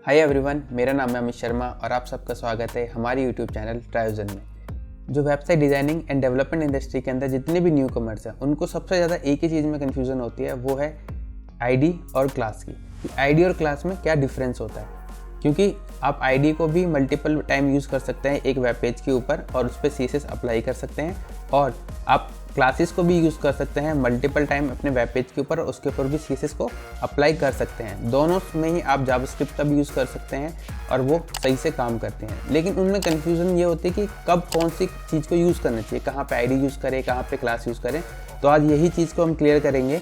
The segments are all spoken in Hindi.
हाय एवरीवन, मेरा नाम है अमित शर्मा और आप सबका स्वागत है हमारे यूट्यूब चैनल ट्रायोजन में। जो website designing and development industry के अंदर जितने भी न्यू कमर्स हैं उनको सबसे ज़्यादा एक ही चीज़ में कन्फ्यूज़न होती है, वो है आईडी और क्लास की। आईडी और क्लास में क्या डिफरेंस होता है, क्योंकि आप आईडी को भी मल्टीपल टाइम यूज़ कर सकते हैं एक वेब पेज के ऊपर और उस पर CSS अप्लाई कर सकते हैं, और आप क्लासेस को भी यूज़ कर सकते हैं मल्टीपल टाइम अपने वेब पेज के ऊपर और उसके ऊपर भी CSS को अप्लाई कर सकते हैं। दोनों में ही आप जावास्क्रिप्ट का भी यूज़ कर सकते हैं और वो सही से काम करते हैं। लेकिन उनमें कन्फ्यूज़न ये होती है कि कब कौन सी चीज़ को यूज़ करना चाहिए, कहाँ पे आईडी यूज़ करें, कहाँ पे क्लास यूज़ करें। तो आज यही चीज़ को हम क्लियर करेंगे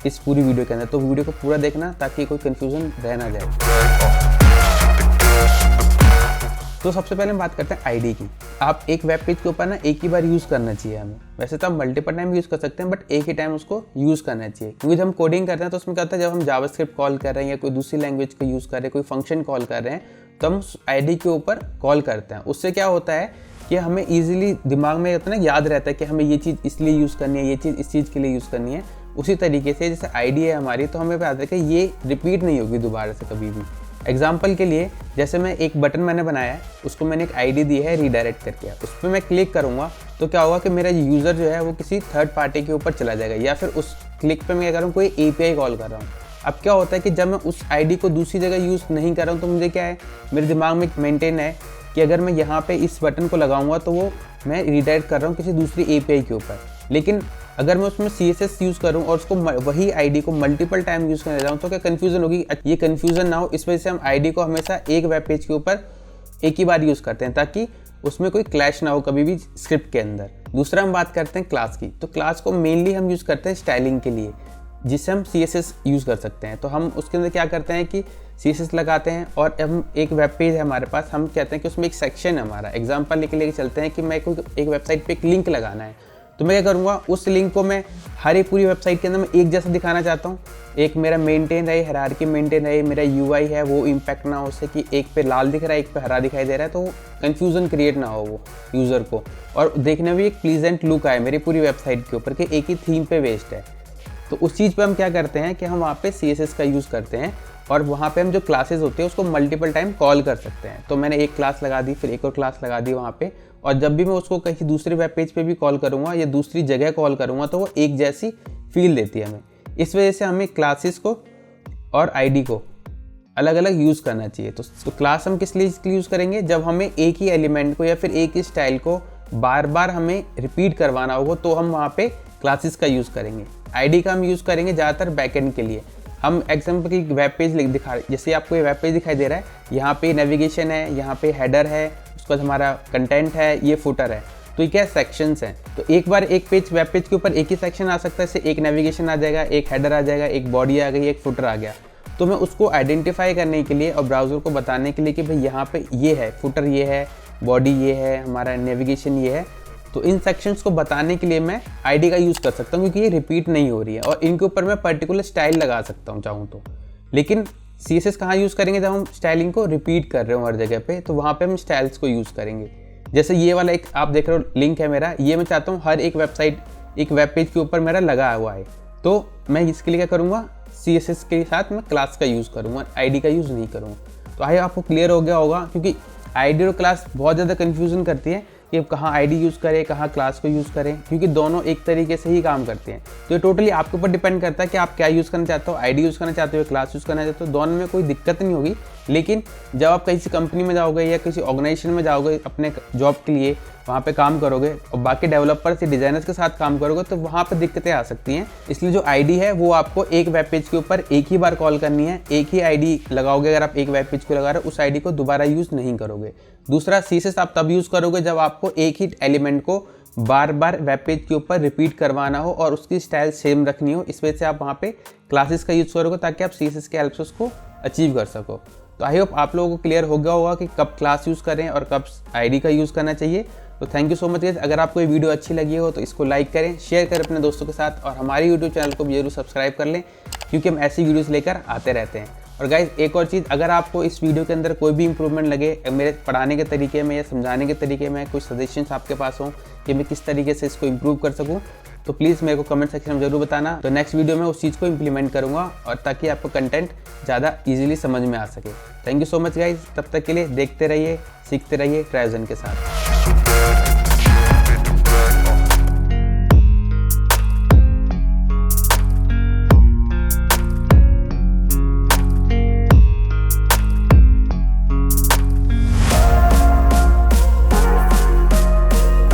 इस पूरी वीडियो के अंदर, तो वीडियो को पूरा देखना ताकि कोई कन्फ्यूज़न रह ना जाए। तो सबसे पहले हम बात करते हैं आईडी की। आप एक वेब पेज के ऊपर ना एक ही बार यूज़ करना चाहिए हमें। वैसे तो हम मल्टीपल टाइम यूज़ कर सकते हैं, बट एक ही टाइम उसको यूज़ करना चाहिए, क्योंकि जब हम कोडिंग करते हैं तो उसमें क्या होता है, जब हम जावास्क्रिप्ट कॉल कर रहे हैं या कोई दूसरी लैंग्वेज को यूज़ कर रहे हैं, कोई फंक्शन कॉल कर रहे हैं, तो हम उस आईडी के ऊपर कॉल करते हैं। उससे क्या होता है कि हमें ईजिली दिमाग में इतना याद रहता है कि हमें ये चीज़ इसलिए यूज़ करनी है, ये चीज़ इस चीज़ के लिए यूज़ करनी है। उसी तरीके से जैसे आईडी है हमारी, तो हमें पता है कि ये रिपीट नहीं होगी दोबारा से कभी भी। एग्जाम्पल के लिए जैसे मैं एक बटन मैंने बनाया है, उसको मैंने एक आईडी दी है रीडायरेक्ट करके, उस पर मैं क्लिक करूँगा तो क्या होगा कि मेरा यूज़र जो है वो किसी थर्ड पार्टी के ऊपर चला जाएगा, या फिर उस क्लिक पे मैं क्या कर रहा हूँ, कोई API कॉल कर रहा हूँ। अब क्या होता है कि जब मैं उस आईडी को दूसरी जगह यूज़ नहीं कर रहा हूँ तो मुझे क्या है, मेरे दिमाग में मेंटेन है कि अगर मैं यहाँ पे इस बटन को लगाऊंगा तो वो मैं रीडायरेक्ट कर रहा हूँ किसी दूसरी API के ऊपर। लेकिन अगर मैं उसमें CSS यूज़ करूँ और उसको वही आईडी को मल्टीपल टाइम यूज़ करने जाऊँ तो क्या कन्फ्यूज़न होगी। ये कन्फ्यूज़न ना हो, इस वजह से हम आईडी को हमेशा एक वेब पेज के ऊपर एक ही बार यूज़ करते हैं, ताकि उसमें कोई क्लैश ना हो कभी भी स्क्रिप्ट के अंदर। दूसरा हम बात करते हैं क्लास की। तो क्लास को मेनली हम यूज़ करते हैं स्टाइलिंग के लिए, जिससे हम CSS यूज़ कर सकते हैं। तो हम उसके अंदर क्या करते हैं कि CSS लगाते हैं, और हम एक वेब पेज है हमारे पास, हम कहते हैं कि उसमें एक सेक्शन है हमारा। एग्जांपल लेके चलते हैं कि मैं कोई एक वेबसाइट पे एक लिंक लगाना है, तो मैं क्या करूँगा, उस लिंक को मैं हर एक पूरी वेबसाइट के अंदर मैं एक जैसा दिखाना चाहता हूँ। एक मेरा मेंटेन रहे, हायरार्की मेंटेन रहे, मेरा UI है वो इम्पैक्ट ना हो उससे कि एक पे लाल दिख रहा है एक पे हरा दिखाई दे रहा है, तो कन्फ्यूज़न क्रिएट ना हो वो यूज़र को, और देखने में भी एक प्लीजेंट लुक आए मेरी पूरी वेबसाइट के ऊपर कि एक ही थीम पे बेस्ड है। तो उस चीज़ पे हम क्या करते हैं कि हम वहाँ पे CSS का यूज़ करते हैं, और वहाँ पे हम जो क्लासेस होते हैं उसको मल्टीपल टाइम कॉल कर सकते हैं। तो मैंने एक क्लास लगा दी, फिर एक और क्लास लगा दी वहाँ पे, और जब भी मैं उसको कहीं दूसरे वेब पेज पे भी कॉल करूँगा या दूसरी जगह कॉल करूँगा तो वो एक जैसी फील देती है हमें। इस वजह से हमें क्लासेस को और आईडी को अलग अलग यूज़ करना चाहिए। तो क्लास हम किस लिए यूज़ करेंगे, जब हमें एक ही एलिमेंट को या फिर एक ही स्टाइल को बार बार हमें रिपीट करवाना होगा तो हम वहाँ पे क्लासेस का यूज़ करेंगे। आईडी का हम यूज़ करेंगे ज़्यादातर बैकएंड के लिए। हम एग्जाम्पल की वेब पेज दिखा, जैसे आपको ये वेब पेज दिखाई दे रहा है, यहाँ पे नेविगेशन है, यहाँ पे हेडर है, उसके बाद हमारा कंटेंट है, ये फुटर है। तो ये क्या सेक्शंस हैं। तो एक बार एक पेज वेब पेज के ऊपर एक ही सेक्शन आ सकता है, जैसे एक नेविगेशन आ जाएगा, एक हेडर आ जाएगा, एक बॉडी आ गई, एक फुटर आ गया। तो मैं उसको आइडेंटिफाई करने के लिए और ब्राउज़र को बताने के लिए कि भाई यहाँ पे ये है, फुटर ये है, बॉडी ये है, हमारा नेविगेशन ये है, तो इन सेक्शंस को बताने के लिए मैं आईडी का यूज़ कर सकता हूँ, क्योंकि ये रिपीट नहीं हो रही है, और इनके ऊपर मैं पर्टिकुलर स्टाइल लगा सकता हूँ चाहूँ तो। लेकिन CSS कहाँ यूज़ करेंगे, जब हम स्टाइलिंग को रिपीट कर रहे हो हर जगह पे, तो वहाँ पे हम स्टाइल्स को यूज़ करेंगे। जैसे ये वाला एक आप देख रहे हो लिंक है मेरा, ये मैं चाहता हूँ हर एक वेबसाइट एक वेब पेज के ऊपर मेरा लगा हुआ है, तो मैं इसके लिए क्या करूँगा, CSS के साथ मैं क्लास का यूज़ करूँगा, आईडी का यूज़ नहीं करूँगा। तो आई आपको क्लियर हो गया होगा, क्योंकि आईडी और क्लास बहुत ज़्यादा कन्फ्यूज़न करती है कि कहाँ आईडी यूज़ करें, कहाँ क्लास को यूज़ करें, क्योंकि दोनों एक तरीके से ही काम करते हैं। तो ये टोटली आपके ऊपर डिपेंड करता है कि आप क्या यूज़ करना चाहते हो, आईडी यूज़ करना चाहते हो, क्लास यूज़ करना चाहते हो। दोनों में कोई दिक्कत नहीं होगी। लेकिन जब आप किसी कंपनी में जाओगे या किसी ऑर्गेनाइजेशन में जाओगे अपने जॉब के लिए, वहाँ पे काम करोगे और बाकी डेवलपर्स या डिज़ाइनर्स के साथ काम करोगे, तो वहाँ पे दिक्कतें आ सकती हैं। इसलिए जो आईडी है वो आपको एक वेब पेज के ऊपर एक ही बार कॉल करनी है, एक ही आईडी लगाओगे। अगर आप एक वेब पेज को लगा रहे हो, उस आईडी को दोबारा यूज़ नहीं करोगे। दूसरा, CSS आप तब यूज़ करोगे जब आपको एक ही एलिमेंट को बार बार वेब पेज के ऊपर रिपीट करवाना हो और उसकी स्टाइल सेम रखनी हो। इस वजह से आप वहाँ पे क्लासेस का यूज़ करोगे, ताकि आप CSS के हेल्प से उसको अचीव कर सको। तो आई होप आप लोगों को क्लियर हो गया होगा कि कब क्लास यूज़ करें और कब आईडी का यूज़ करना चाहिए। तो thank you so much guys. अगर आपको ये वीडियो अच्छी लगी हो तो इसको लाइक करें, शेयर करें अपने दोस्तों के साथ, और हमारे यूट्यूब चैनल को भी जरूर सब्सक्राइब कर लें, क्योंकि हम ऐसी वीडियोस लेकर आते रहते हैं। और गाइस एक और चीज़, अगर आपको इस वीडियो के अंदर कोई भी इंप्रूवमेंट लगे मेरे पढ़ाने के तरीके में या समझाने के तरीके में, कुछ सजेशंस आपके पास हों कि मैं किस तरीके से इसको इम्प्रूव कर सकूँ, तो प्लीज़ मेरे को कमेंट सेक्शन में जरूर बताना। तो नेक्स्ट वीडियो में उस चीज़ को इम्प्लीमेंट करूँगा और ताकि आपको कंटेंट ज़्यादा ईजिली समझ में आ सके। Thank you so much guys. तब तक के लिए देखते रहिए, सीखते रहिए ट्राइजन के साथ।